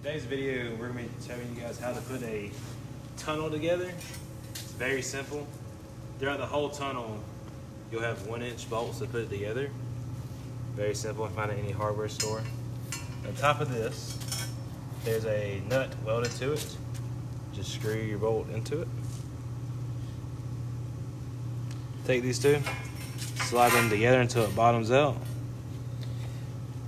Today's video, we're going to be showing you guys how to put a tunnel together. It's very simple. Throughout the whole tunnel, you'll have 1-inch bolts to put it together. Very simple, and find it at any hardware store. On top of this, there's a nut welded to it. Just screw your bolt into it. Take these two, slide them together until it bottoms out.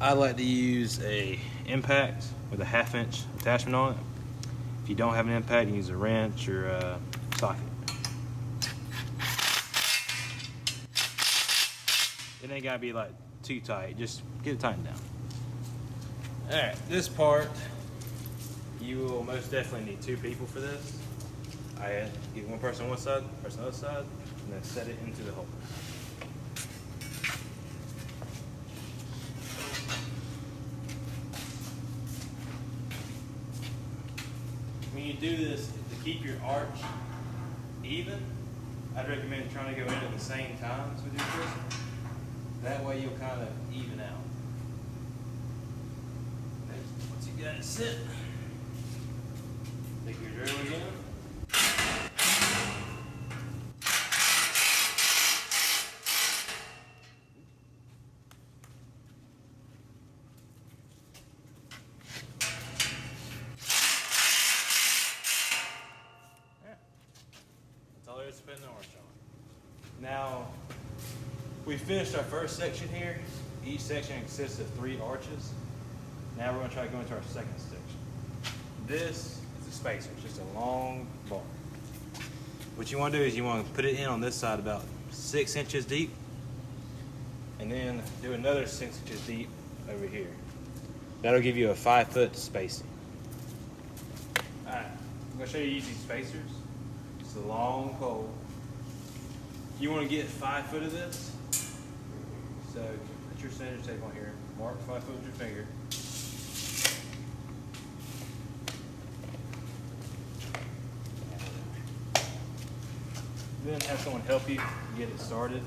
I like to use a impact with a 1/2-inch attachment on it. If you don't have an impact, you can use a wrench or a socket. It ain't gotta be like too tight, just get it tightened down. Alright, this part, you will most definitely need 2 people for this. I get one person on one side, person on the other side, and then set it into the hole. When you do this, to keep your arch even, I'd recommend trying to go in at the same times with your person. That way you'll kind of even out. Once you got it set, take your drill again. That's all there is to putting the arch on. Now, we finished our first section here. Each section consists of 3 arches. Now we're going to try to go into our second section. This is a spacer, it's just a long bar. What you want to do is you want to put it in on this side about 6 inches deep, and then do another 6 inches deep over here. That'll give you a 5-foot spacing. Alright, I'm going to show you these spacers. It's a long pole. You want to get 5 foot of this. So put your center tape on here, mark 5 foot with your finger. Then have someone help you get it started.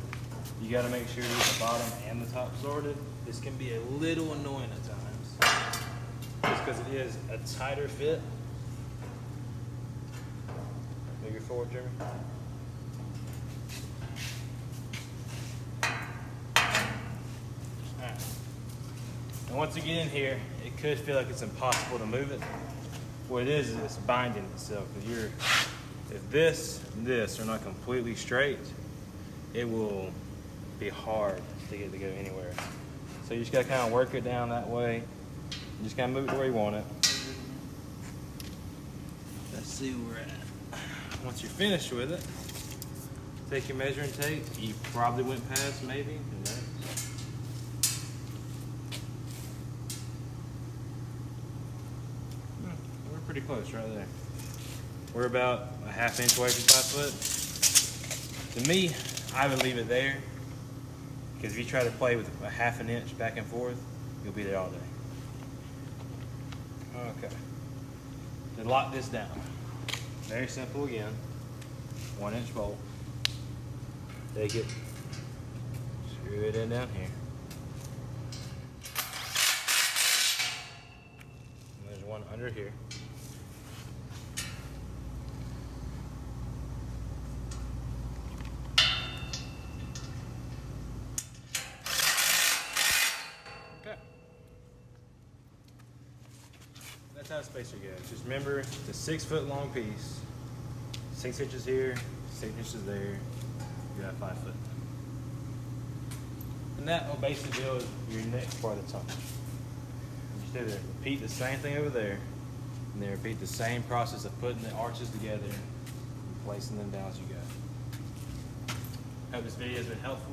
You got to make sure you get the bottom and the top started. This can be a little annoying at times, just because it is a tighter fit. Move your forward, Jeremy. And once you get in here, it could feel like it's impossible to move it. What it is it's binding itself. If this and this are not completely straight, it will be hard to get it to go anywhere. So you just gotta kind of work it down that way. You just gotta move it to where you want it. Let's see where we're at. Once you're finished with it, take your measuring tape. You probably went past maybe. Who knows? Pretty close right there. We're about a 1/2 inch away from 5 foot. To me, I would leave it there, because if you try to play with a 1/2 inch back and forth, you'll be there all day. Okay. To lock this down, very simple again. 1-inch bolt. Take it, screw it in down here. And there's one under here. That's how a spacer goes. Just remember, it's a 6-foot long piece. 6 inches here, 6 inches there. You got 5 foot. And that will basically build your next part of the tunnel. You just repeat the same thing over there, and then repeat the same process of putting the arches together and placing them down as you go. Hope this video has been helpful.